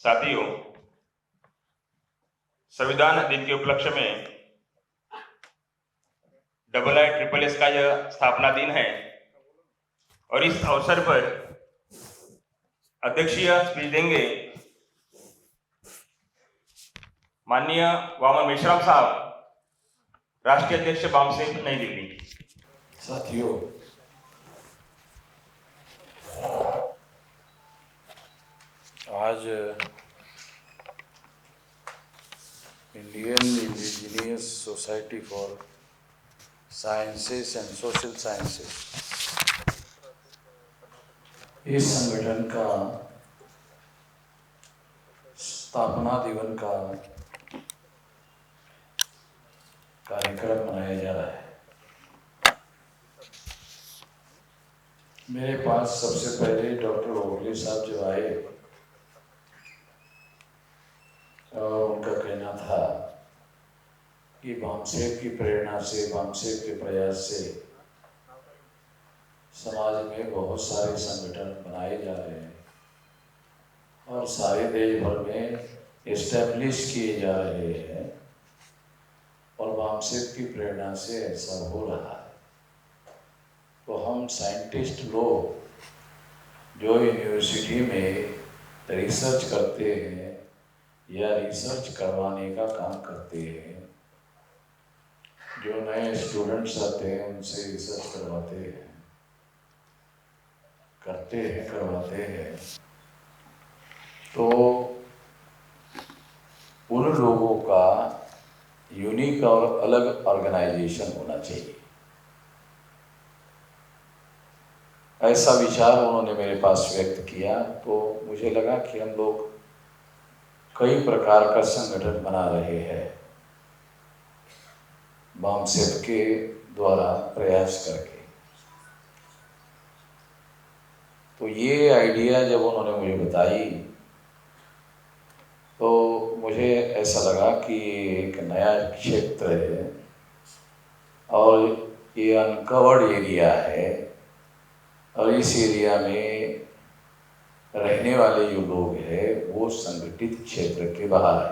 साथियों, संविधान दिन के उपलक्ष्य में IISS का यह स्थापना दिन है और इस अवसर पर अध्यक्षीय स्पीच देंगे माननीय वामन मेश्राम साहब, राष्ट्रीय अध्यक्ष बामसेफ नई दिल्ली। साथियों, आज Indian indigenous society for sciences and social sciences, इस संगठन का स्थापना दिवस का कार्यक्रम मनाया जा रहा है। मेरे पास सबसे पहले डॉक्टर ओगले साहब जो आए और उनका कहना था कि बामसेफ की प्रेरणा से, बामसेफ के प्रयास से समाज में बहुत सारे संगठन बनाए जा रहे हैं और सारे देश भर में इस्टेब्लिश किए जा रहे हैं और बामसेफ की प्रेरणा से ऐसा हो रहा है। तो हम साइंटिस्ट लोग जो यूनिवर्सिटी में रिसर्च करते हैं या रिसर्च करवाने का काम करते हैं, जो नए स्टूडेंट्स आते हैं उनसे रिसर्च करवाते हैं, करवाते हैं, तो उन लोगों का यूनिक और अलग ऑर्गेनाइजेशन होना चाहिए। ऐसा विचार उन्होंने मेरे पास व्यक्त किया, तो मुझे लगा कि हम लोग कई प्रकार का संगठन बना रहे हैं बामसेफ के द्वारा प्रयास करके। तो ये आइडिया जब उन्होंने मुझे बताई तो मुझे ऐसा लगा कि एक नया क्षेत्र है और ये अनकवर्ड एरिया है और इस एरिया में रहने वाले जो लोग हैं वो संगठित क्षेत्र के बाहर है,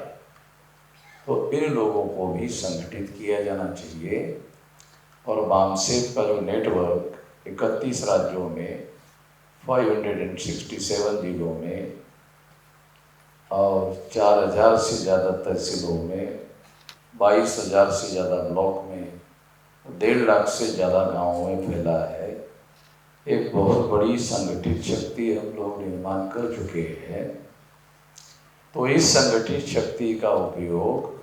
तो इन लोगों को भी संगठित किया जाना चाहिए। और बामसेफ का जो नेटवर्क 31 राज्यों में 567 जिलों में और 4000 से ज़्यादा तहसीलों में, 22,000 से ज़्यादा ब्लॉक में, 1.5 लाख से ज़्यादा गाँवों में फैला है। एक बहुत बड़ी संगठित शक्ति हम लोग निर्माण कर चुके हैं। तो इस संगठित शक्ति का उपयोग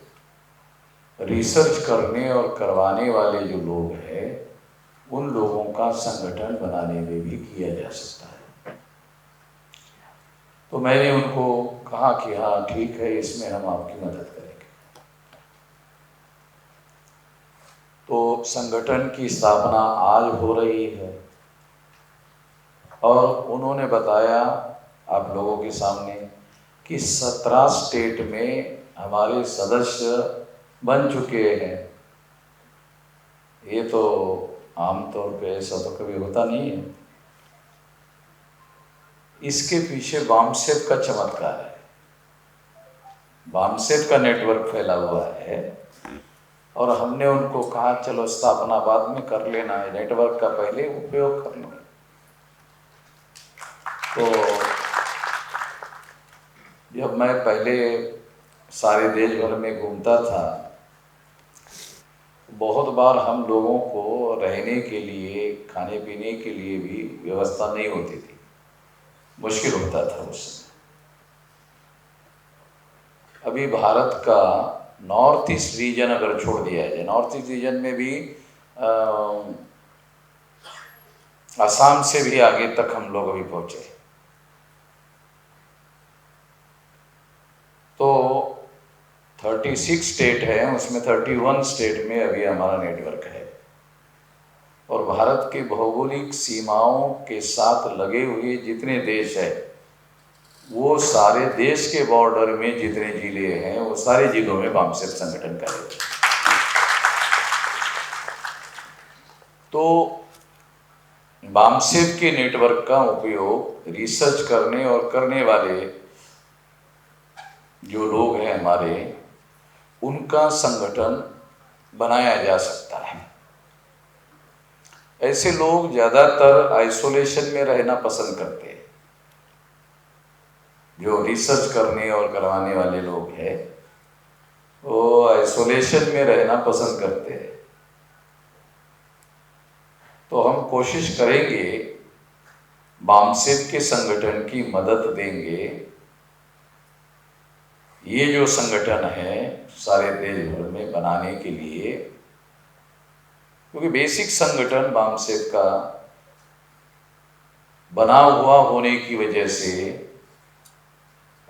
रिसर्च करने और करवाने वाले जो लोग हैं उन लोगों का संगठन बनाने में भी किया जा सकता है। तो मैंने उनको कहा कि हाँ ठीक है, इसमें हम आपकी मदद करेंगे। तो संगठन की स्थापना आज हो रही है और उन्होंने बताया आप लोगों के सामने कि 17 स्टेट में हमारे सदस्य बन चुके हैं। ये तो आमतौर पे ऐसा तो कभी होता नहीं है। इसके पीछे बामसेफ का चमत्कार है। बामसेफ का नेटवर्क फैला हुआ है और हमने उनको कहा चलो स्थापना बाद में कर लेना है, नेटवर्क का पहले उपयोग कर लो। तो जब मैं पहले सारे देश भर में घूमता था, बहुत बार हम लोगों को रहने के लिए, खाने पीने के लिए भी व्यवस्था नहीं होती थी, मुश्किल होता था उस समय। अभी भारत का नॉर्थ ईस्ट रीजन अगर छोड़ दिया जाए, नॉर्थ ईस्ट रीजन में भी असम से भी आगे तक हम लोग अभी पहुंचे। तो 36 स्टेट है, उसमें 31 स्टेट में अभी हमारा नेटवर्क है और भारत के भौगोलिक सीमाओं के साथ लगे हुए जितने देश है वो सारे देश के बॉर्डर में जितने जिले हैं वो सारे जिलों में बामसेफ संगठन करेगा। तो बामसेफ के नेटवर्क का उपयोग रिसर्च करने और करने वाले जो लोग हैं हमारे, उनका संगठन बनाया जा सकता है। ऐसे लोग ज़्यादातर आइसोलेशन में रहना पसंद करते हैं। जो रिसर्च करने और करवाने वाले लोग हैं वो आइसोलेशन में रहना पसंद करते हैं। तो हम कोशिश करेंगे, बामसेफ के संगठन की मदद देंगे। ये जो संगठन है सारे देश भर में बनाने के लिए, क्योंकि बेसिक संगठन बामसेफ का बना हुआ होने की वजह से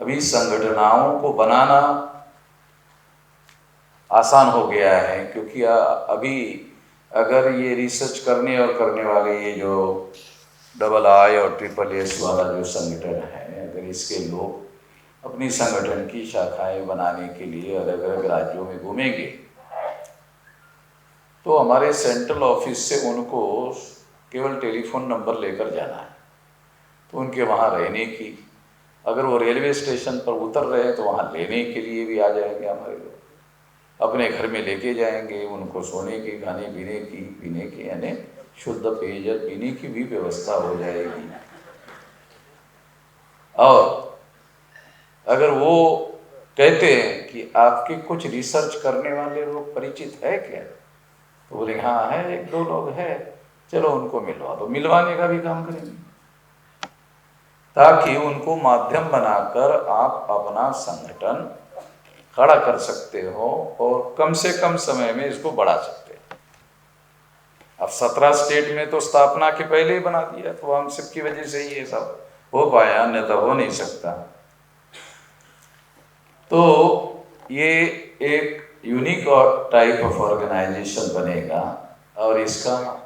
अभी संगठनाओं को बनाना आसान हो गया है। क्योंकि अभी अगर ये रिसर्च करने और करने वाले ये जो AA और SSS वाला जो संगठन है, अगर इसके लोग अपनी संगठन की शाखाएं बनाने के लिए अलग अलग राज्यों में घूमेंगे तो हमारे सेंट्रल ऑफिस से उनको केवल टेलीफोन नंबर लेकर जाना है। तो उनके वहाँ रहने की, अगर वो रेलवे स्टेशन पर उतर रहे हैं तो वहाँ लेने के लिए भी आ जाएंगे हमारे लोग, अपने घर में लेके जाएंगे। उनको सोने की, खाने पीने की यानी शुद्ध पेयजल पीने की भी व्यवस्था हो जाएगी। और अगर वो कहते हैं कि आपके कुछ रिसर्च करने वाले लोग परिचित है क्या, तो बोले हाँ है, 1-2 लोग हैं, चलो उनको मिलवा दो। मिलवाने का भी काम करेंगे ताकि उनको माध्यम बनाकर आप अपना संगठन खड़ा कर सकते हो और कम से कम समय में इसको बढ़ा सकते हैं। अब 17 स्टेट में तो स्थापना के पहले ही बना दिया, तो हम सबकी वजह से ही ये सब हो पाया, अन्यथा हो नहीं सकता। तो ये एक यूनिक और टाइप ऑफ ऑर्गेनाइजेशन बनेगा और इसका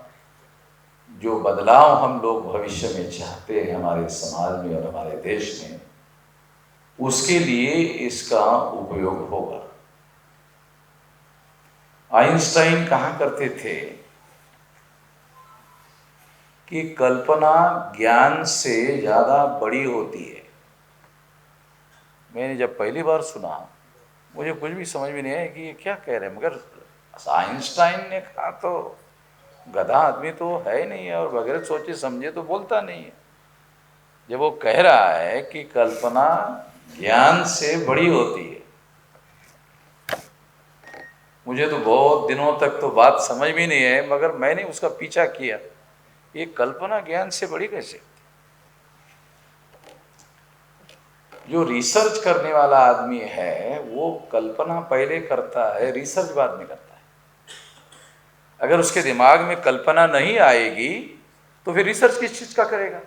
जो बदलाव हम लोग भविष्य में चाहते हैं हमारे समाज में और हमारे देश में, उसके लिए इसका उपयोग होगा। आइंस्टाइन कहा करते थे कि कल्पना ज्ञान से ज़्यादा बड़ी होती है। मैंने जब पहली बार सुना मुझे कुछ भी समझ में नहीं आया कि ये क्या कह रहे हैं, मगर आइंस्टाइन ने कहा तो गधा आदमी तो है ही नहीं है और बगैर सोचे समझे तो बोलता नहीं है। जब वो कह रहा है कि कल्पना ज्ञान से बड़ी होती है, मुझे तो बहुत दिनों तक तो बात समझ में नहीं है, मगर मैंने उसका पीछा किया, ये कल्पना ज्ञान से बड़ी कैसे। जो रिसर्च करने वाला आदमी है वो कल्पना पहले करता है, रिसर्च बाद में करता है। अगर उसके दिमाग में कल्पना नहीं आएगी तो फिर रिसर्च किस चीज का करेगा।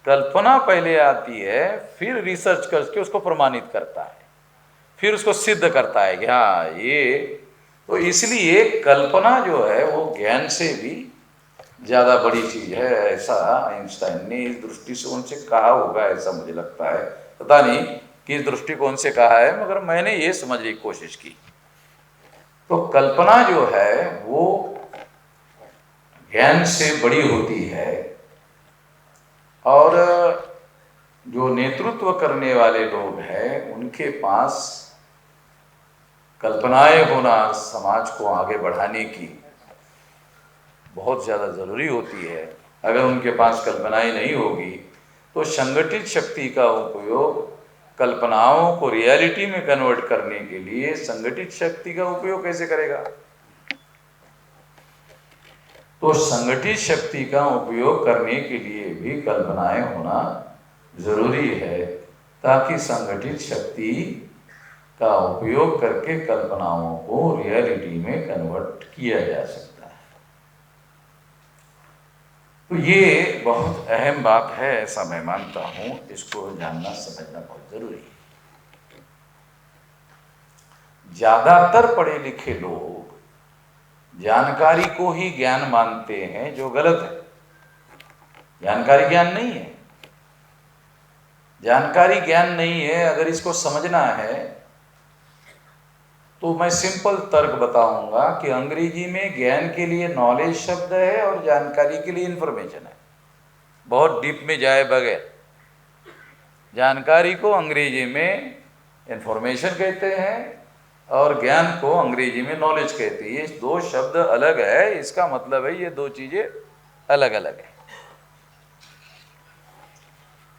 कल्पना पहले आती है, फिर रिसर्च करके उसको प्रमाणित करता है, फिर उसको सिद्ध करता है कि हाँ ये। तो इसलिए कल्पना जो है वो ज्ञान से भी ज़्यादा बड़ी चीज़ है, ऐसा आइंस्टाइन ने इस दृष्टि से उनसे कहा होगा, ऐसा मुझे लगता है। पता नहीं किस दृष्टिकोण से कहा है, मगर मैंने ये समझने की कोशिश की। तो कल्पना जो है वो ज्ञान से बड़ी होती है और जो नेतृत्व करने वाले लोग हैं उनके पास कल्पनाएं होना समाज को आगे बढ़ाने की बहुत ज़्यादा ज़रूरी होती है। अगर उनके पास कल्पनाएं नहीं होगी तो संगठित शक्ति का उपयोग कल्पनाओं को रियलिटी में कन्वर्ट करने के लिए संगठित शक्ति का उपयोग कैसे करेगा। तो संगठित शक्ति का उपयोग करने के लिए भी कल्पनाएं होना जरूरी है, ताकि संगठित शक्ति का उपयोग करके कल्पनाओं को रियलिटी में कन्वर्ट किया जा सकता है। तो ये बहुत अहम बात है, ऐसा मैं मानता हूँ। इसको जानना समझना बहुत जरूरी है। ज्यादातर पढ़े लिखे लोग जानकारी को ही ज्ञान मानते हैं, जो गलत है। जानकारी ज्ञान नहीं है, जानकारी ज्ञान नहीं है। अगर इसको समझना है तो मैं सिंपल तर्क बताऊंगा कि अंग्रेजी में ज्ञान के लिए नॉलेज शब्द है और जानकारी के लिए इंफॉर्मेशन है। बहुत डीप में जाए बगैर जानकारी को अंग्रेजी में इंफॉर्मेशन कहते हैं और ज्ञान को अंग्रेजी में नॉलेज कहते हैं। ये दो शब्द अलग है, इसका मतलब है ये दो चीजें अलग अलग है।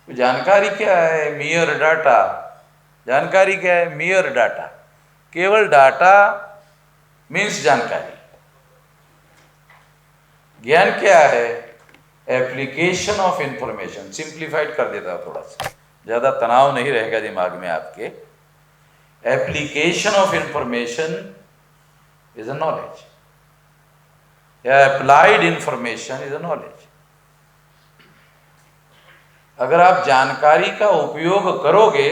तो जानकारी क्या है? मियर डाटा। जानकारी क्या है? मियर डाटा। केवल डाटा मीन्स जानकारी। ज्ञान क्या है? Application of information. सिंप्लीफाइड कर देता हूं थोड़ा सा, ज्यादा तनाव नहीं रहेगा दिमाग में आपके। Application of information is a knowledge, या applied information is a knowledge. अगर आप जानकारी का उपयोग करोगे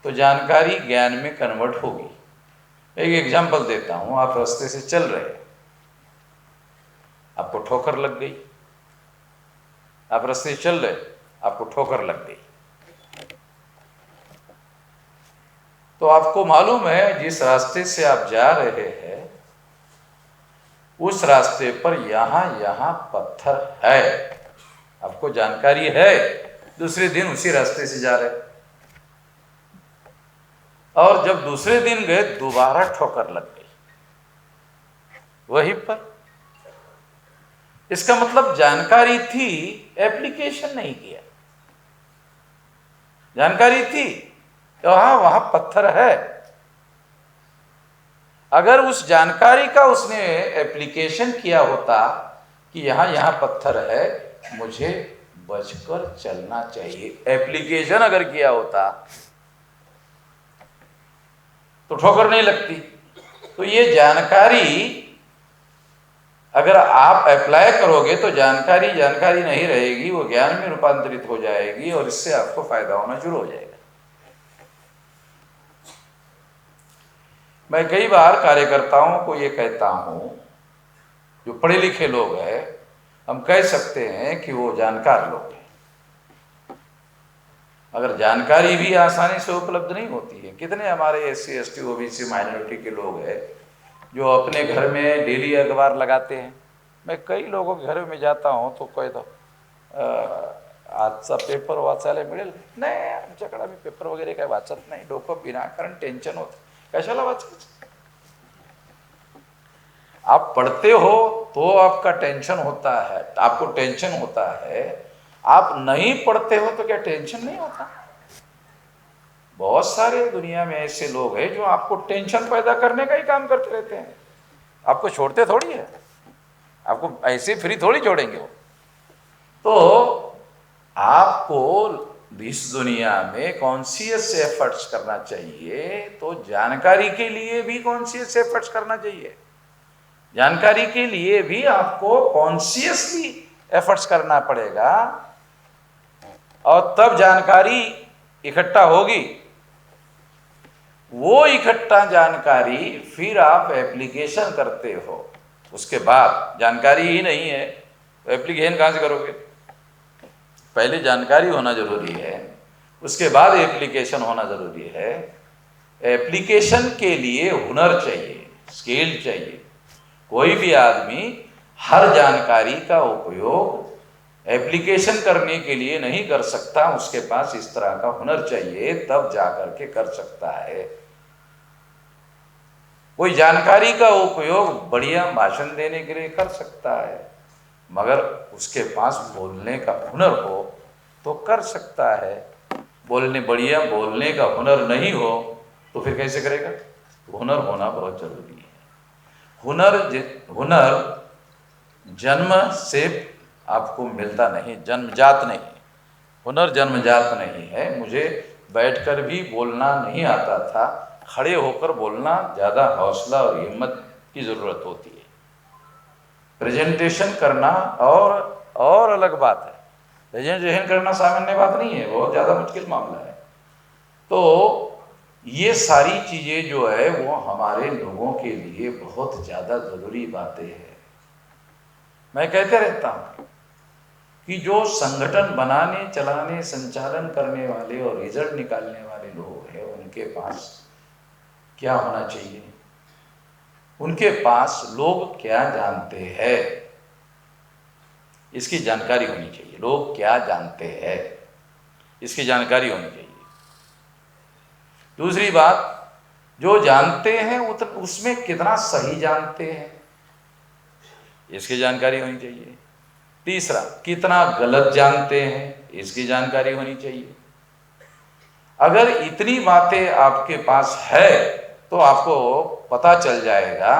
तो जानकारी ज्ञान में कन्वर्ट होगी। एक एग्जांपल देता हूं। आप रास्ते से चल रहे, आपको ठोकर लग गई। आप रास्ते से चल रहे, आपको ठोकर लग गई, तो आपको मालूम है जिस रास्ते से आप जा रहे हैं उस रास्ते पर यहां यहां पत्थर है। आपको जानकारी है, दूसरे दिन उसी रास्ते से जा रहे, और जब दूसरे दिन गए दोबारा ठोकर लग गई वहीं पर। इसका मतलब जानकारी थी, एप्लीकेशन नहीं किया। जानकारी थी, वहां पत्थर है। अगर उस जानकारी का उसने एप्लीकेशन किया होता कि यहां यहां पत्थर है, मुझे बचकर चलना चाहिए, एप्लीकेशन अगर किया होता तो ठोकर नहीं लगती। तो ये जानकारी अगर आप अप्लाई करोगे तो जानकारी जानकारी नहीं रहेगी, वो ज्ञान में रूपांतरित हो जाएगी और इससे आपको फायदा होना शुरू हो जाएगा। मैं कई बार कार्यकर्ताओं को ये कहता हूं, जो पढ़े लिखे लोग हैं, हम कह सकते हैं कि वो जानकार लोग हैं। अगर जानकारी भी आसानी से उपलब्ध नहीं होती है, कितने हमारे SC ST OBC माइनॉरिटी के लोग हैं जो अपने घर में डेली अखबार लगाते हैं। मैं कई लोगों के घर में जाता हूं तो कह दो आजचा पेपर वाचायला मिळेल? नाही, आमच्याकडे आम्ही पेपर वगैरे काय वाचत नाही, डोकं विनाकारण टेन्शन होतं, कशाला वाचायचं? आप पढ़ते हो तो आपका टेंशन होता है, आपको टेंशन होता है। आप नहीं पढ़ते हो तो क्या टेंशन नहीं होता? बहुत सारे दुनिया में ऐसे लोग हैं जो आपको टेंशन पैदा करने का ही काम करते रहते हैं। आपको छोड़ते थोड़ी है, आपको ऐसे फ्री थोड़ी छोड़ेंगे वो। तो आपको इस दुनिया में कॉन्शियस एफर्ट्स करना चाहिए, तो जानकारी के लिए भी कॉन्शियस एफर्ट्स करना चाहिए। जानकारी के लिए भी आपको कॉन्शियसली एफर्ट्स करना पड़ेगा, और तब जानकारी इकट्ठा होगी। वो इकट्ठा जानकारी फिर आप एप्लीकेशन करते हो। उसके बाद जानकारी ही नहीं है तो एप्लीकेशन कहां से करोगे? पहले जानकारी होना जरूरी है, उसके बाद एप्लीकेशन होना जरूरी है। एप्लीकेशन के लिए हुनर चाहिए, स्किल चाहिए। कोई भी आदमी हर जानकारी का उपयोग एप्लीकेशन करने के लिए नहीं कर सकता, उसके पास इस तरह का हुनर चाहिए, तब जाकर के कर सकता है। कोई जानकारी का उपयोग बढ़िया भाषण देने के लिए कर सकता है, मगर उसके पास बोलने का हुनर हो तो कर सकता है। बढ़िया बोलने का हुनर नहीं हो तो फिर कैसे करेगा? हुनर होना बहुत जरूरी है। हुनर जन्म से आपको मिलता नहीं, जन्मजात नहीं। हुनर जन्मजात नहीं है। मुझे बैठकर भी बोलना नहीं आता था, खड़े होकर बोलना ज़्यादा हौसला और हिम्मत की ज़रूरत होती है। प्रेजेंटेशन करना और अलग बात है, प्रेजेंटेशन करना सामान्य बात नहीं है, बहुत ज़्यादा मुश्किल मामला है। तो ये सारी चीज़ें जो है वो हमारे लोगों के लिए बहुत ज़्यादा ज़रूरी बातें हैं। मैं कहते रहता हूँ कि जो संगठन बनाने, चलाने, संचालन करने वाले और रिजल्ट निकालने वाले लोग हैं, उनके पास क्या होना चाहिए? उनके पास लोग क्या जानते हैं, इसकी जानकारी होनी चाहिए। लोग क्या जानते हैं, इसकी जानकारी होनी चाहिए। दूसरी बात, जो जानते हैं उसमें कितना सही जानते हैं, इसकी जानकारी होनी चाहिए। तीसरा, कितना गलत जानते हैं, इसकी जानकारी होनी चाहिए। अगर इतनी बातें आपके पास है तो आपको पता चल जाएगा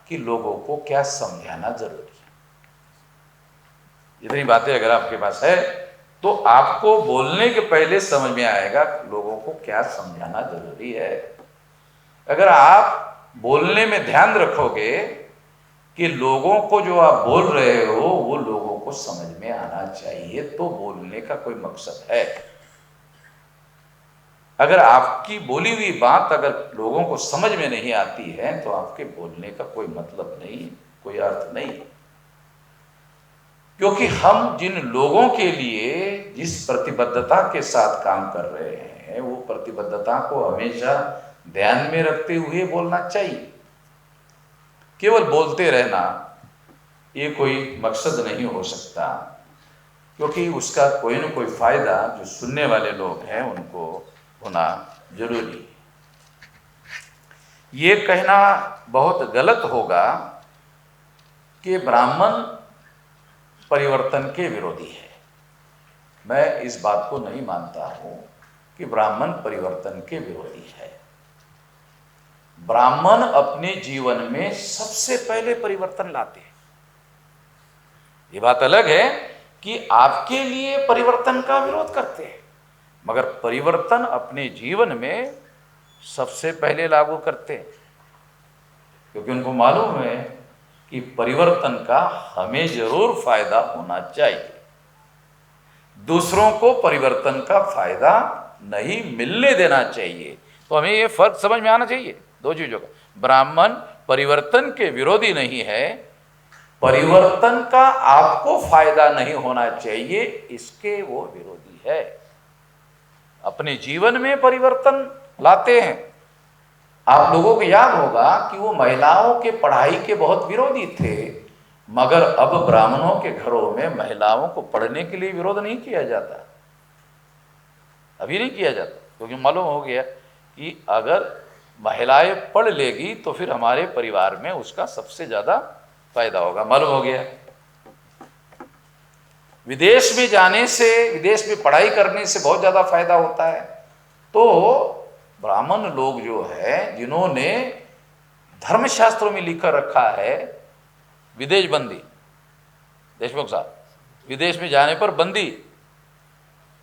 कि लोगों को क्या समझाना जरूरी है। इतनी बातें अगर आपके पास है तो आपको बोलने के पहले समझ में आएगा लोगों को क्या समझाना जरूरी है। अगर आप बोलने में ध्यान रखोगे कि लोगों को जो आप बोल रहे हो वो लोगों को समझ में आना चाहिए, तो बोलने का कोई मकसद है। अगर आपकी बोली हुई बात अगर लोगों को समझ में नहीं आती है तो आपके बोलने का कोई मतलब नहीं, कोई अर्थ नहीं। क्योंकि हम जिन लोगों के लिए जिस प्रतिबद्धता के साथ काम कर रहे हैं वो प्रतिबद्धता को हमेशा ध्यान में रखते हुए बोलना चाहिए। केवल बोलते रहना ये कोई मकसद नहीं हो सकता, क्योंकि उसका कोई न कोई फायदा जो सुनने वाले लोग हैं उनको होना जरूरी है। ये कहना बहुत गलत होगा कि ब्राह्मण परिवर्तन के विरोधी है। मैं इस बात को नहीं मानता हूं कि ब्राह्मण परिवर्तन के विरोधी है। ब्राह्मण अपने जीवन में सबसे पहले परिवर्तन लाते हैं। ये बात अलग है कि आपके लिए परिवर्तन का विरोध करते हैं, मगर परिवर्तन अपने जीवन में सबसे पहले लागू करते हैं, क्योंकि उनको मालूम है कि परिवर्तन का हमें जरूर फायदा होना चाहिए। दूसरों को परिवर्तन का फायदा नहीं मिलने देना चाहिए। तो हमें ये फर्क समझ में आना चाहिए दो चीजों का। ब्राह्मण परिवर्तन के विरोधी नहीं है, परिवर्तन का आपको फायदा नहीं होना चाहिए इसके वो विरोधी है। अपने जीवन में परिवर्तन लाते हैं। आप लोगों को याद होगा कि वो महिलाओं के पढ़ाई के बहुत विरोधी थे, मगर अब ब्राह्मणों के घरों में महिलाओं को पढ़ने के लिए विरोध नहीं किया जाता, अभी नहीं किया जाता, क्योंकि मालूम हो गया कि अगर महिलाएं पढ़ लेगी तो फिर हमारे परिवार में उसका सबसे ज्यादा फायदा होगा। मालूम हो गया विदेश में जाने से, विदेश में पढ़ाई करने से बहुत ज्यादा फायदा होता है। तो ब्राह्मण लोग जो है जिन्होंने धर्मशास्त्रों में लिखा रखा है विदेश बंदी, देशमुख साहब, विदेश में जाने पर बंदी,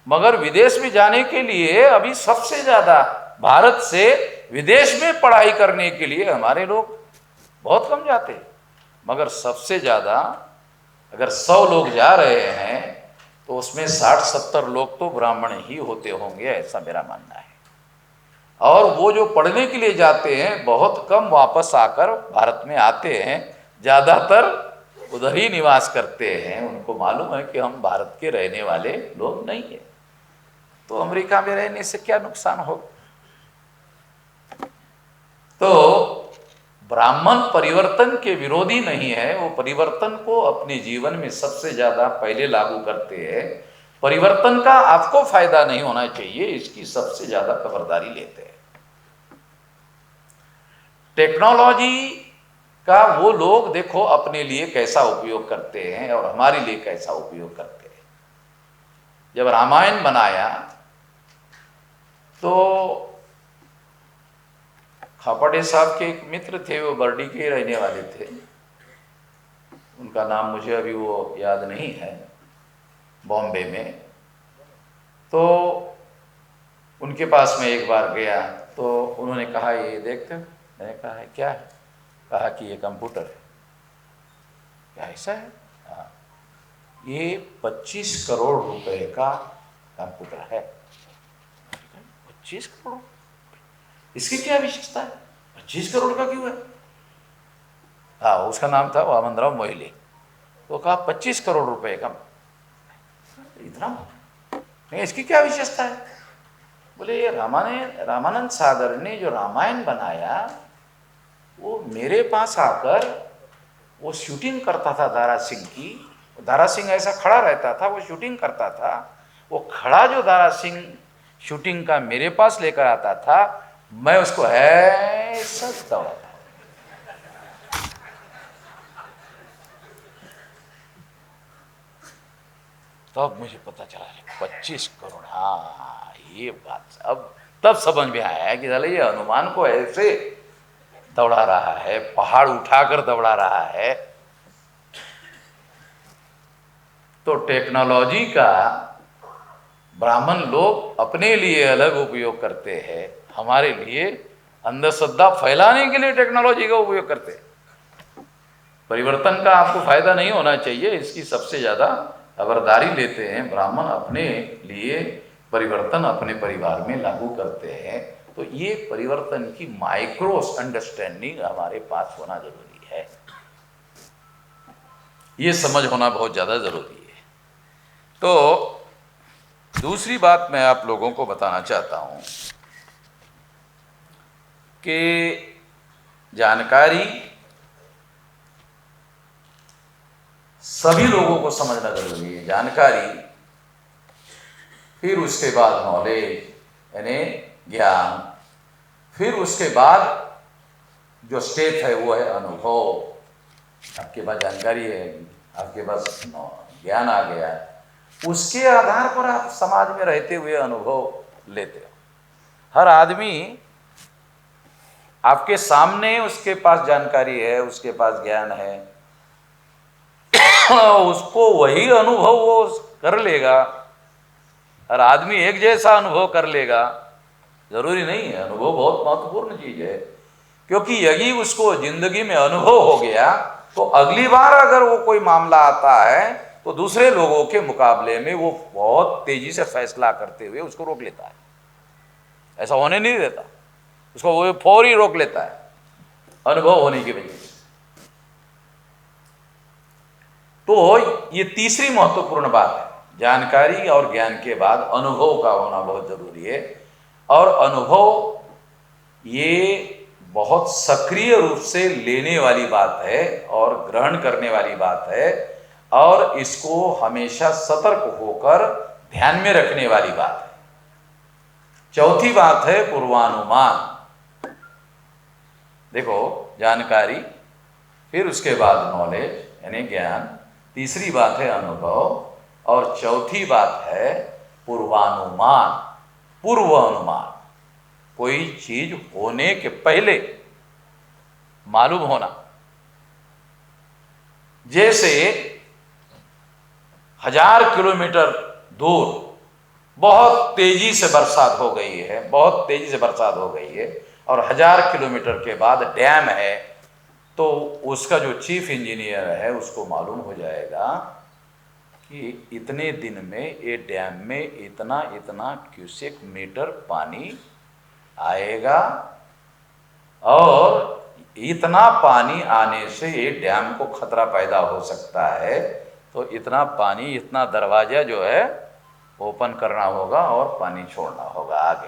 मगर विदेश में जाने के लिए अभी सबसे ज्यादा भारत से विदेश में पढ़ाई करने के लिए हमारे लोग बहुत कम जाते हैं। मगर सबसे ज्यादा अगर 100 लोग जा रहे हैं तो उसमें 60-70 लोग तो ब्राह्मण ही होते होंगे, ऐसा मेरा मानना है। और वो जो पढ़ने के लिए जाते हैं बहुत कम वापस आकर भारत में आते हैं, ज़्यादातर उधर ही निवास करते हैं। उनको मालूम है कि हम भारत के रहने वाले लोग नहीं हैं, तो अमेरिका में रहने से क्या नुकसान होगा। तो ब्राह्मण परिवर्तन के विरोधी नहीं है, वो परिवर्तन को अपने जीवन में सबसे ज्यादा पहले लागू करते हैं। परिवर्तन का आपको फायदा नहीं होना चाहिए इसकी सबसे ज्यादा खबरदारी लेते हैं। टेक्नोलॉजी का वो लोग देखो अपने लिए कैसा उपयोग करते हैं और हमारे लिए कैसा उपयोग करते हैं। जब रामायण बनाया तो खापड़े साहब के एक मित्र थे, वो बर्डी के रहने वाले थे, उनका नाम मुझे अभी वो याद नहीं है, बॉम्बे में। तो उनके पास मैं एक बार गया तो उन्होंने कहा ये देख। मैंने कहा है क्या है? कहा कि ये कंप्यूटर है। क्या ऐसा है? हाँ, ये 25 करोड़ रुपए का कंप्यूटर है। 25 करोड़? इसकी क्या विशेषता है? 25 करोड़ का क्यों है? हाँ, उसका नाम था वामनराव मोहिले। तो कहा 25 करोड़ रुपए का। इतना नहीं, इसकी क्या विशेषता है? बोले ये रामानंद सागर ने जो रामायण बनाया वो मेरे पास आकर वो शूटिंग करता था दारा सिंह की। दारा सिंह ऐसा खड़ा रहता था, वो शूटिंग करता था वो खड़ा जो दारा सिंह शूटिंग का मेरे पास लेकर आता था, मैं उसको ऐसा दौड़ाता। तब मुझे पता चला 25 करोड़, हाँ ये बात अब तब समझ में आया कि साला ये हनुमान को ऐसे दौड़ा रहा है, पहाड़ उठाकर दौड़ा रहा है। तो टेक्नोलॉजी का ब्राह्मण लोग अपने लिए अलग उपयोग करते हैं, हमारे लिए अंधश्रद्धा फैलाने के लिए टेक्नोलॉजी का उपयोग करते हैं। परिवर्तन का आपको फायदा नहीं होना चाहिए, इसकी सबसे ज्यादा खबरदारी लेते हैं ब्राह्मण, अपने लिए परिवर्तन अपने परिवार में लागू करते हैं। तो ये परिवर्तन की माइक्रो अंडरस्टैंडिंग हमारे पास होना जरूरी है, ये समझ होना बहुत ज्यादा जरूरी है। तो दूसरी बात मैं आप लोगों को बताना चाहता हूं कि जानकारी सभी लोगों को समझना जरूरी है। जानकारी, फिर उसके बाद नॉलेज यानी ज्ञान, फिर उसके बाद जो स्टेप है वो है अनुभव। आपके पास जानकारी है, आपके पास ज्ञान आ गया, उसके आधार पर आप समाज में रहते हुए अनुभव लेते हो। हर आदमी आपके सामने, उसके पास जानकारी है, उसके पास ज्ञान है, उसको वही अनुभव वो कर लेगा। हर आदमी एक जैसा अनुभव कर लेगा जरूरी नहीं है। अनुभव बहुत महत्वपूर्ण चीज है, क्योंकि यदि उसको जिंदगी में अनुभव हो गया तो अगली बार अगर वो कोई मामला आता है तो दूसरे लोगों के मुकाबले में वो बहुत तेजी से फैसला करते हुए उसको रोक लेता है। ऐसा होने नहीं देता, उसको वो फौरी रोक लेता है अनुभव होने की वजह से। तो ये तीसरी महत्वपूर्ण बात है, जानकारी और ज्ञान के बाद अनुभव का होना बहुत जरूरी है। और अनुभव ये बहुत सक्रिय रूप से लेने वाली बात है और ग्रहण करने वाली बात है, और इसको हमेशा सतर्क होकर ध्यान में रखने वाली बात है। चौथी बात है पूर्वानुमान। देखो, जानकारी, फिर उसके बाद नॉलेज यानी ज्ञान, तीसरी बात है अनुभव, और चौथी बात है पूर्वानुमान। पूर्व अनुमान, कोई चीज होने के पहले मालूम होना। जैसे 1000 किलोमीटर दूर बहुत तेजी से बरसात हो गई है, बहुत तेजी से बरसात हो गई है, और 1000 किलोमीटर के बाद डैम है, तो उसका जो चीफ इंजीनियर है उसको मालूम हो जाएगा कि इतने दिन में ये डैम में इतना इतना क्यूसेक मीटर पानी आएगा, और इतना पानी आने से ये डैम को खतरा पैदा हो सकता है, तो इतना पानी, इतना दरवाजा जो है ओपन करना होगा और पानी छोड़ना होगा आगे।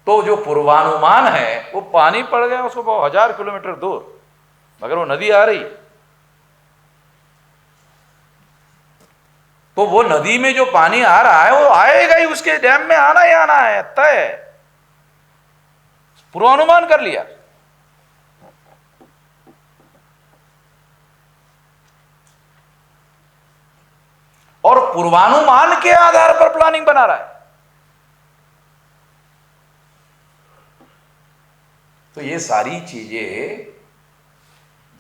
तो जो पूर्वानुमान है वो पानी पड़ गया उसको 1000 किलोमीटर दूर, मगर वो नदी आ रही, तो वो नदी में जो पानी आ रहा है वो आएगा ही, उसके डैम में आना ही आना है, तय। पूर्वानुमान कर लिया। और पूर्वानुमान के आधार पर प्लानिंग बना रहा है। तो ये सारी चीजें,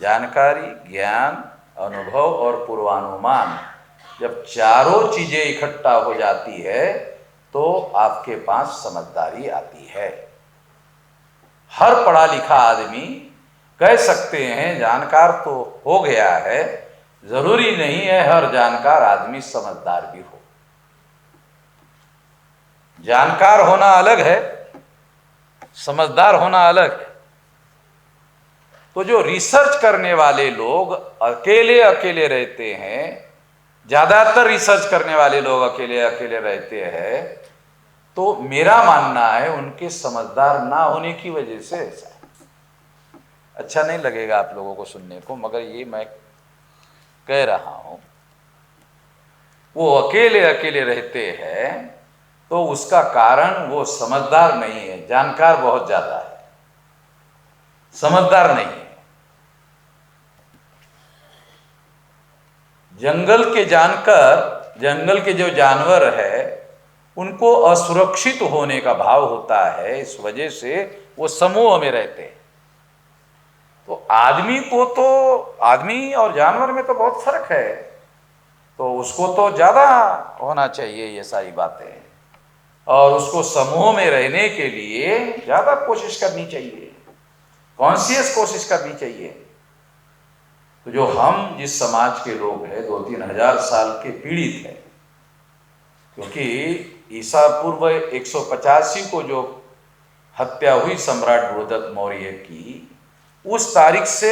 जानकारी, ज्ञान, अनुभव और पूर्वानुमान, जब चारों चीजें इकट्ठा हो जाती है तो आपके पास समझदारी आती है। हर पढ़ा लिखा आदमी कह सकते हैं जानकार तो हो गया है, जरूरी नहीं है हर जानकार आदमी समझदार भी हो। जानकार होना अलग है, समझदार होना अलग है। तो जो रिसर्च करने वाले लोग अकेले अकेले रहते हैं, ज्यादातर रिसर्च करने वाले लोग अकेले अकेले रहते हैं, तो मेरा मानना है उनके समझदार ना होने की वजह से ऐसा है। अच्छा नहीं लगेगा आप लोगों को सुनने को, मगर ये मैं कह रहा हूं, वो अकेले अकेले रहते हैं तो उसका कारण वो समझदार नहीं है, जानकार बहुत ज्यादा है, समझदार नहीं है। जंगल के जानकर, जंगल के जो जानवर है उनको असुरक्षित होने का भाव होता है, इस वजह से वो समूह में रहते हैं। तो आदमी को तो, आदमी और जानवर में तो बहुत फर्क है, तो उसको तो ज्यादा होना चाहिए ये सारी बातें, और उसको समूह में रहने के लिए ज्यादा कोशिश करनी चाहिए, कॉन्शियस कोशिश करनी चाहिए। तो जो हम जिस समाज के लोग हैं 2-3 हजार साल के पीड़ित हैं, क्योंकि ईसा पूर्व 185 को जो हत्या हुई सम्राट बृहदत्त मौर्य की, उस तारीख से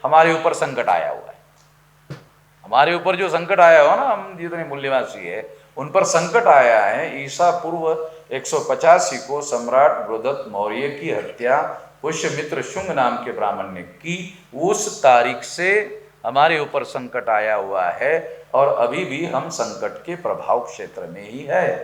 हमारे ऊपर संकट आया हुआ है। हमारे ऊपर जो संकट आया हुआ ना, हम जितने मूल्यवासी है उन पर संकट आया है। ईसा पूर्व 185 को सम्राट बृहदत्त मौर्य की हत्या पुष्यमित्र शुंग नाम के ब्राह्मण ने की, उस तारीख से हमारे ऊपर संकट आया हुआ है, और अभी भी हम संकट के प्रभाव क्षेत्र में ही है।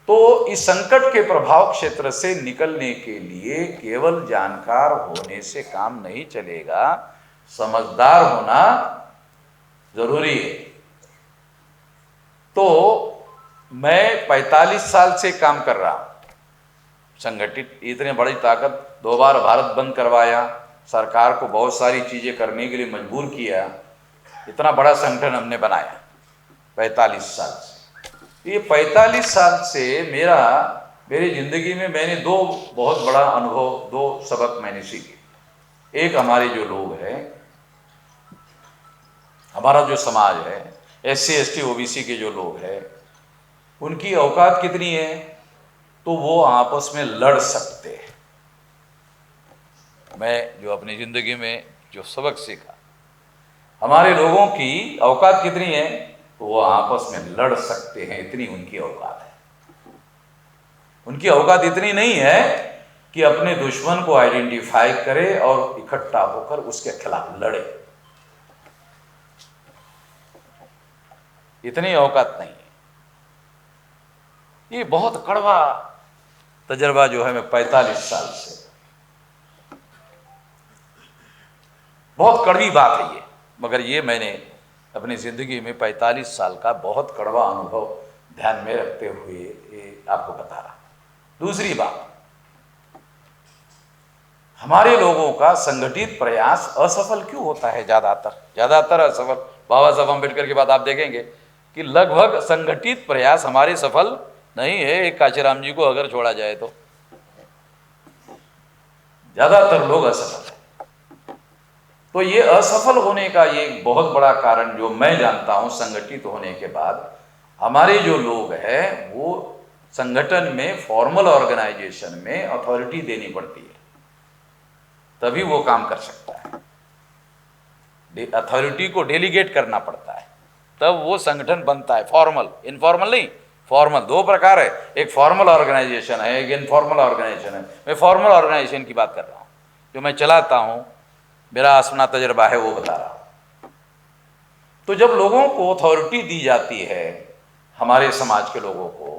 तो इस संकट के प्रभाव क्षेत्र से निकलने के लिए केवल जानकार होने से काम नहीं चलेगा, समझदार होना जरूरी है। तो मैं 45 साल से काम कर रहा हूं संगठित, इतने बड़ी ताकत, 2 बार भारत बंद करवाया, सरकार को बहुत सारी चीजें करने के लिए मजबूर किया, इतना बड़ा संगठन हमने बनाया 45 साल से। ये 45 साल से मेरी जिंदगी में मैंने 2 बहुत बड़ा अनुभव, 2 सबक मैंने सीखे। एक, हमारे जो लोग हैं, हमारा जो समाज है, SC ST OBC के जो लोग हैं, उनकी औकात कितनी है, तो वो आपस में लड़ सकते हैं। मैं जो अपनी जिंदगी में जो सबक सीखा, हमारे लोगों की औकात कितनी है, तो वो आपस में लड़ सकते हैं, इतनी उनकी औकात है। उनकी औकात इतनी नहीं है कि अपने दुश्मन को आइडेंटिफाई करे और इकट्ठा होकर उसके खिलाफ लड़े, इतनी औकात नहीं है। ये बहुत कड़वा तजर्बा जो है, मैं 45 साल से, बहुत कड़वी बात है ये, मगर ये मैंने अपनी जिंदगी में 45 साल का बहुत कड़वा अनुभव ध्यान में रखते हुए ये आपको बता रहा। दूसरी बात, हमारे लोगों का संगठित प्रयास असफल क्यों होता है? ज्यादातर असफल। बाबा साहब अम्बेडकर की बात आप देखेंगे कि लगभग संगठित प्रयास हमारे सफल नहीं है, एक काशीराम जी को अगर छोड़ा जाए तो ज्यादातर लोग असफल है। तो ये असफल होने का ये एक बहुत बड़ा कारण जो मैं जानता हूं, संगठित होने के बाद हमारे जो लोग हैं वो संगठन में, फॉर्मल ऑर्गेनाइजेशन में अथॉरिटी देनी पड़ती है, तभी वो काम कर सकता है। अथॉरिटी को डेलीगेट करना पड़ता है, तब वो संगठन बनता है। फॉर्मल, इनफॉर्मल नहीं, फॉर्मल 2 प्रकार है, एक फॉर्मल ऑर्गेनाइजेशन है, एक इनफॉर्मल ऑर्गेनाइजेशन है। मैं फॉर्मल ऑर्गेनाइजेशन की बात कर रहा हूँ, जो मैं चलाता हूँ, मेरा अपना तजर्बा है, वो बता रहा हूँ। तो जब लोगों को अथॉरिटी दी जाती है, हमारे समाज के लोगों को,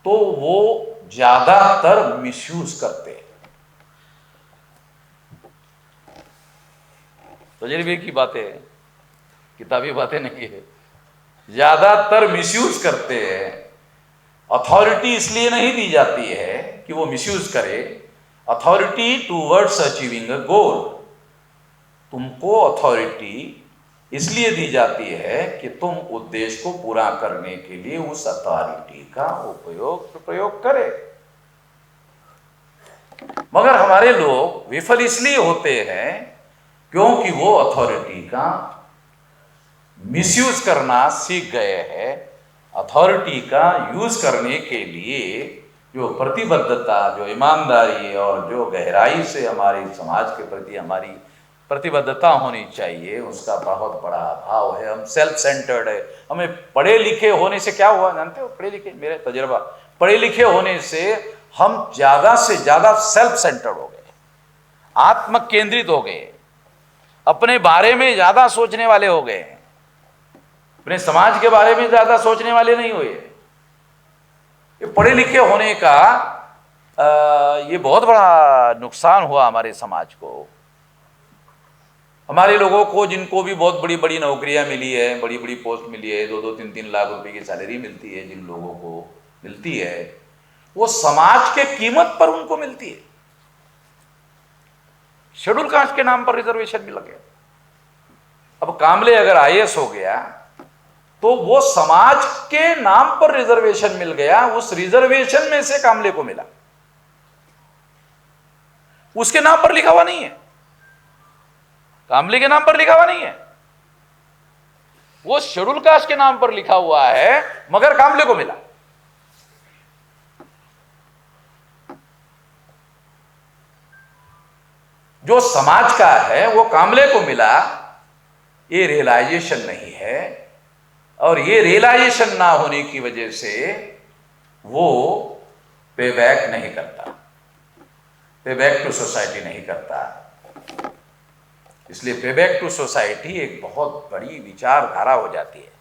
तो वो ज्यादातर मिसयूज करते हैं। तजर्बे की बातें, किताबी बातें नहीं है, ज्यादातर मिसयूज करते हैं। अथॉरिटी इसलिए नहीं दी जाती है कि वो मिसयूज करे, अथॉरिटी टूवर्ड्स अचीविंग अ गोल। तुमको अथॉरिटी इसलिए दी जाती है कि तुम उद्देश्य को पूरा करने के लिए उस अथॉरिटी का प्रयोग करे। मगर हमारे लोग विफल इसलिए होते हैं क्योंकि वो अथॉरिटी का मिसयूज करना सीख गए हैं। अथॉरिटी का यूज करने के लिए जो प्रतिबद्धता, जो ईमानदारी और जो गहराई से हमारे समाज के प्रति हमारी प्रतिबद्धता होनी चाहिए, उसका बहुत बड़ा अभाव है। हम सेल्फ सेंटर्ड है। हमें पढ़े लिखे होने से क्या हुआ जानते हो? पढ़े लिखे, मेरे तजर्बा, पढ़े लिखे होने से हम ज्यादा से ज्यादा सेल्फ सेंटर्ड हो गए, आत्म केंद्रित हो गए। अपने बारे में ज्यादा सोचने वाले हो गए हैं, अपने समाज के बारे में ज्यादा सोचने वाले नहीं हुए। ये पढ़े लिखे होने का ये बहुत बड़ा नुकसान हुआ हमारे समाज को। हमारे लोगों को, जिनको भी बहुत बड़ी बड़ी नौकरियां मिली है, बड़ी बड़ी पोस्ट मिली है, 2-2, 3-3 लाख रुपए की सैलरी मिलती है, जिन लोगों को मिलती है, वो समाज के कीमत पर उनको मिलती है। शेड्यूल कास्ट के नाम पर रिजर्वेशन मिल गया। अब कामले अगर आईएएस हो गया तो वो समाज के नाम पर रिजर्वेशन मिल गया, उस रिजर्वेशन में से कामले को मिला, उसके नाम पर लिखा हुआ नहीं है, कामले के नाम पर लिखा हुआ नहीं है, वो शेड्यूल कास्ट के नाम पर लिखा हुआ है, मगर कामले को मिला। जो समाज का है वो कामले को मिला, ये रियलाइजेशन नहीं है। और ये रियलाइजेशन ना होने की वजह से वो पे बैक नहीं करता, पे बैक टू सोसाइटी नहीं करता। इसलिए पे बैक टू सोसाइटी एक बहुत बड़ी विचारधारा हो जाती है।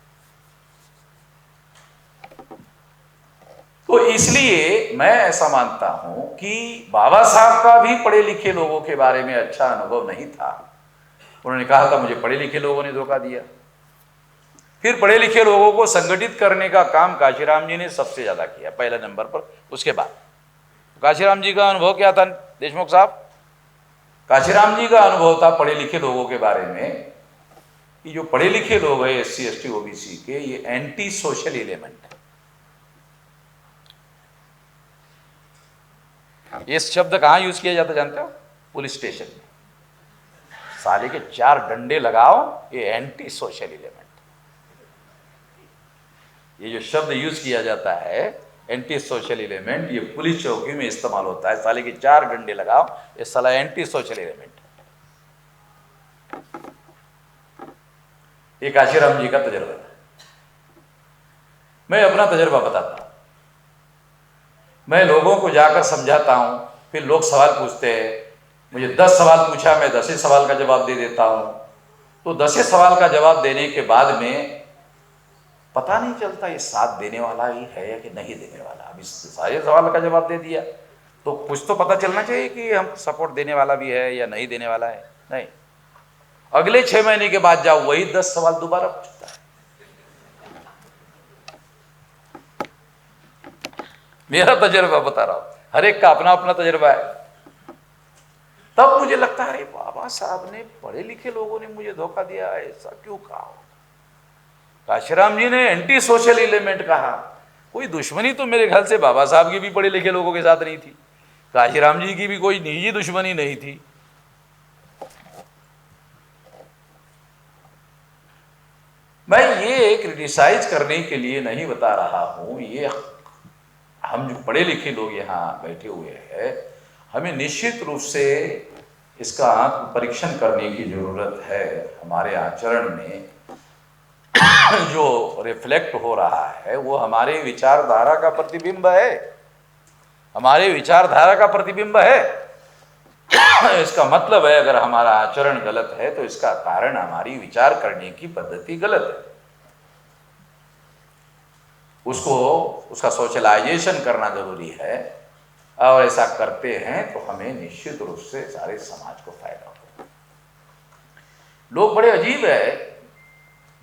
तो इसलिए मैं ऐसा मानता हूं कि बाबा साहब का भी पढ़े लिखे लोगों के बारे में अच्छा अनुभव नहीं था। उन्होंने कहा था मुझे पढ़े लिखे लोगों ने धोखा दिया। फिर पढ़े लिखे लोगों को संगठित करने का काम काशीराम जी ने सबसे ज्यादा किया, पहले नंबर पर। उसके बाद काशीराम जी का अनुभव क्या था देशमुख साहब? काशीराम जी का अनुभव था पढ़े लिखे लोगों के बारे में कि जो पढ़े लिखे लोग हैं SC ST OBC के, ये एंटी सोशल एलिमेंट है। ये शब्द कहां यूज किया जाता जानते हो? पुलिस स्टेशन में। साले के 4 डंडे लगाओ, ये एंटी सोशल एलिमेंट। ये जो शब्द यूज किया जाता है एंटी सोशल एलिमेंट, ये पुलिस चौकी में इस्तेमाल होता है। साले के 4 डंडे लगाओ, ये साला एंटी सोशल एलिमेंट। ये काशीराम जी का तजर्बा था। मैं अपना तजर्बा बताता हूं। मैं लोगों को जाकर समझाता हूं, फिर लोग सवाल पूछते हैं, मुझे 10 सवाल पूछा, मैं 10 सवाल का जवाब दे देता हूं। तो 10 सवाल का जवाब देने के बाद में पता नहीं चलता ये साथ देने वाला ही है या कि नहीं देने वाला। अब इस सारे सवाल का जवाब दे दिया तो कुछ तो पता चलना चाहिए कि हम सपोर्ट देने वाला भी है या नहीं देने वाला है। नहीं, अगले 6 महीने के बाद जाओ, वही 10 सवाल दोबारा पूछता है। मेरा तजर्बा बता रहा हूं, हर एक का अपना अपना तजर्बा है। तब मुझे लगता है बाबा साहब ने, पढ़े लिखे लोगों ने मुझे धोखा दिया, ऐसा क्यों कहा? काशीराम जी ने एंटी सोशल एलिमेंट कहा। कोई दुश्मनी तो मेरे ख्याल से बाबा साहब की भी पढ़े लिखे लोगों के साथ नहीं थी, काशीराम जी की भी कोई निजी दुश्मनी नहीं थी। मैं ये क्रिटिसाइज करने के लिए नहीं बता रहा हूं। ये हम जो पढ़े लिखे लोग यहाँ बैठे हुए हैं, हमें निश्चित रूप से इसका आत्म परीक्षण करने की जरूरत है। हमारे आचरण में जो रिफ्लेक्ट हो रहा है वो हमारे विचारधारा का प्रतिबिंब है, हमारे विचारधारा का प्रतिबिंब है। इसका मतलब है अगर हमारा आचरण गलत है तो इसका कारण हमारी विचार करने की पद्धति गलत है। उसका सोशलाइजेशन करना जरूरी है, और ऐसा करते हैं तो हमें निश्चित रूप से सारे समाज को फायदा होगा। लोग बड़े अजीब है,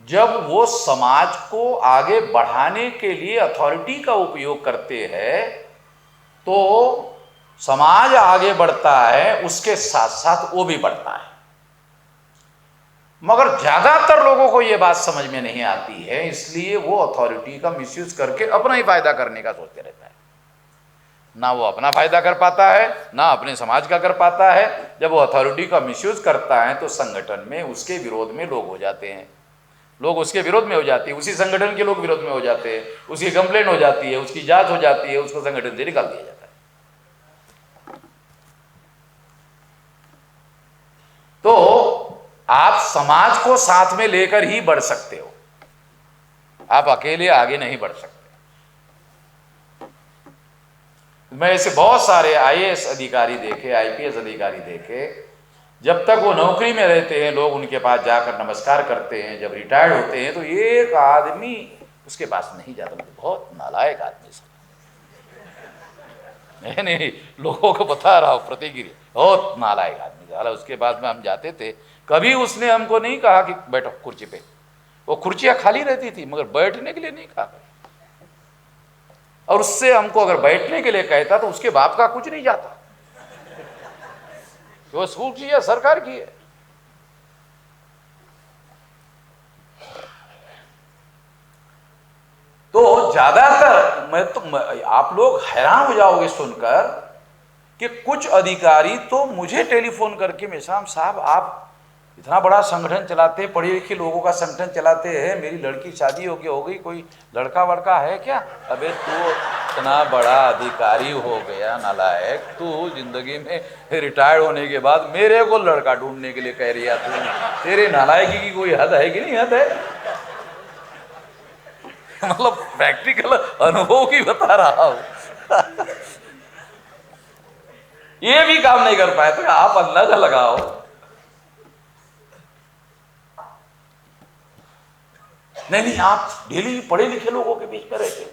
जब वो समाज को आगे बढ़ाने के लिए अथॉरिटी का उपयोग करते हैं तो समाज आगे बढ़ता है, उसके साथ साथ वो भी बढ़ता है। मगर ज्यादातर लोगों को ये बात समझ में नहीं आती है, इसलिए वो अथॉरिटी का मिसयूज करके अपना ही फायदा करने का सोचते रहता है। ना वो अपना फायदा कर पाता है, ना अपने समाज का कर पाता है। जब वो अथॉरिटी का मिसयूज करता है तो संगठन में उसके विरोध में लोग हो जाते हैं, लोग उसके विरोध में हो जाते हैं, उसी संगठन के लोग विरोध में हो जाते हैं, उसकी कंप्लेंट हो जाती है, उसकी जांच हो जाती है, उसको संगठन से निकाल दिया जाता है। तो आप समाज को साथ में लेकर ही बढ़ सकते हो, आप अकेले आगे नहीं बढ़ सकते। मैं ऐसे बहुत सारे IAS अधिकारी देखे, IPS अधिकारी देखे जब तक वो नौकरी में रहते हैं लोग उनके पास जाकर नमस्कार करते हैं, जब रिटायर्ड होते हैं तो एक आदमी उसके पास नहीं जाता। बहुत नालायक आदमी सर, नहीं लोगों को बता रहा हूँ, प्रतिक्रिया, बहुत नालायक आदमी साला। उसके बाद में हम जाते थे, कभी उसने हमको नहीं कहा कि बैठो कुर्सी पे, वो कुर्सियाँ खाली रहती थी मगर बैठने के लिए नहीं कहा। और उससे हमको अगर बैठने के लिए कहता तो उसके बाप का कुछ नहीं जाता, वो स्कूल की है, सरकार की है। तो ज्यादातर आप लोग हैरान हो जाओगे सुनकर कि कुछ अधिकारी तो मुझे टेलीफोन करके, मेश्राम साहब आप इतना बड़ा संगठन चलाते हैं, पढ़े लिखे लोगों का संगठन चलाते हैं, मेरी लड़की शादी हो गई, कोई लड़का वड़का है क्या? अबे तू इतना बड़ा अधिकारी हो गया नालायक, तू जिंदगी में रिटायर्ड होने के बाद मेरे को लड़का ढूंढने के लिए कह रही है तू? तेरे नालायकी की कोई हद है कि नहीं हद है? मतलब प्रैक्टिकल अनुभव की बता रहा हूं। ये भी काम नहीं कर पाए तो आप अंदाजा लगाओ। नहीं, आप डेली पढ़े लिखे लोगों के बीच में रहते,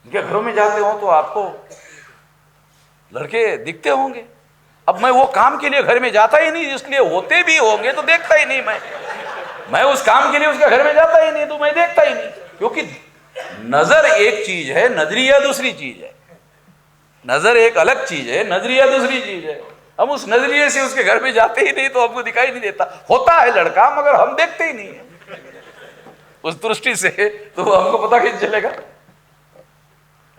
उनके घरों में जाते हो तो आपको लड़के दिखते होंगे। अब मैं वो काम के लिए घर में जाता ही नहीं, इसलिए होते भी होंगे तो देखता ही नहीं। मैं उस काम के लिए उसके घर में जाता ही नहीं तो मैं देखता ही नहीं, क्योंकि नजर एक चीज है, नजरिया दूसरी चीज है। नजर एक अलग चीज है, नजरिया दूसरी चीज है। हम उस नजरिए से उसके घर में जाते ही नहीं तो हमको दिखाई नहीं देता। होता है लड़का मगर हम देखते ही नहीं है उस दृष्टि से, तो हमको पता कैसे चलेगा?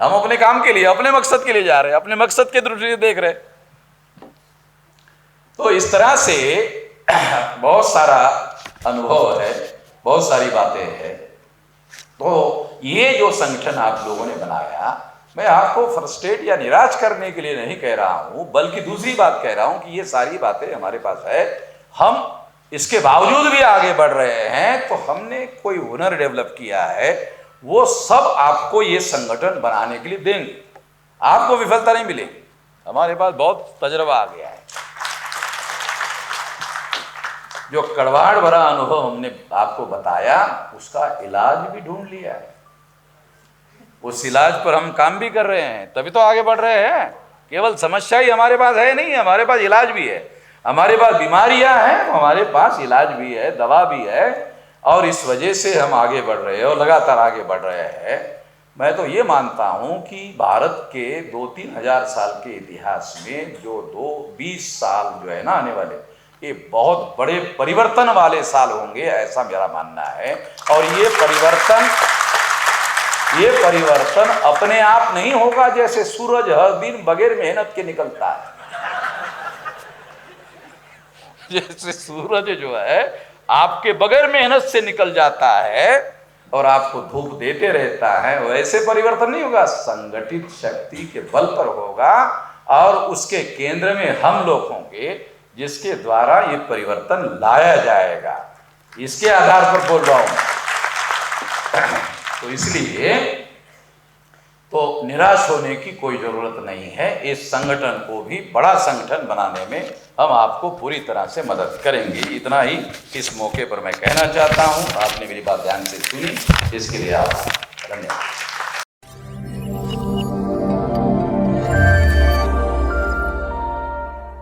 हम अपने काम के लिए, अपने मकसद के लिए जा रहे हैं, अपने मकसद के दृष्टि से देख रहे हैं। तो इस तरह से बहुत सारा अनुभव है, बहुत सारी बातें हैं। तो ये जो संगठन आप लोगों ने बनाया, मैं आपको फ्रस्ट्रेट या निराश करने के लिए नहीं कह रहा हूं, बल्कि दूसरी बात कह रहा हूं कि ये सारी बातें हमारे पास है, हम इसके बावजूद भी आगे बढ़ रहे हैं। तो हमने कोई हुनर डेवलप किया है, वो सब आपको ये संगठन बनाने के लिए देंगे, आपको विफलता नहीं मिलेगी। हमारे पास बहुत तजर्बा आ गया है। जो कड़वाहट भरा अनुभव हमने आपको बताया, उसका इलाज भी ढूंढ लिया है, उस इलाज पर हम काम भी कर रहे हैं, तभी तो आगे बढ़ रहे हैं। केवल समस्या ही हमारे पास है नहीं, हमारे पास इलाज भी है। हमारे पास बीमारियां हैं तो हमारे पास इलाज भी है, दवा भी है, और इस वजह से हम आगे बढ़ रहे हैं और लगातार आगे बढ़ रहे हैं। मैं तो ये मानता हूं कि भारत के 2-3 हजार साल के इतिहास में जो 20 साल जो है ना आने वाले, ये बहुत बड़े परिवर्तन वाले साल होंगे, ऐसा मेरा मानना है। और ये परिवर्तन अपने आप नहीं होगा, जैसे सूरज हर दिन बगैर मेहनत के निकलता है। जैसे सूरज जो है आपके बगैर मेहनत से निकल जाता है और आपको धूप देते रहता है, वैसे परिवर्तन नहीं होगा, संगठित शक्ति के बल पर होगा। और उसके केंद्र में हम लोग होंगे जिसके द्वारा ये परिवर्तन लाया जाएगा। इसके आधार पर बोल रहा हूं। तो इसलिए तो निराश होने की कोई जरूरत नहीं है। इस संगठन को भी बड़ा संगठन बनाने में हम आपको पूरी तरह से मदद करेंगे। इतना ही इस मौके पर मैं कहना चाहता हूं। आपने मेरी बात ध्यान से सुनी, इसके लिए आभार, धन्यवाद।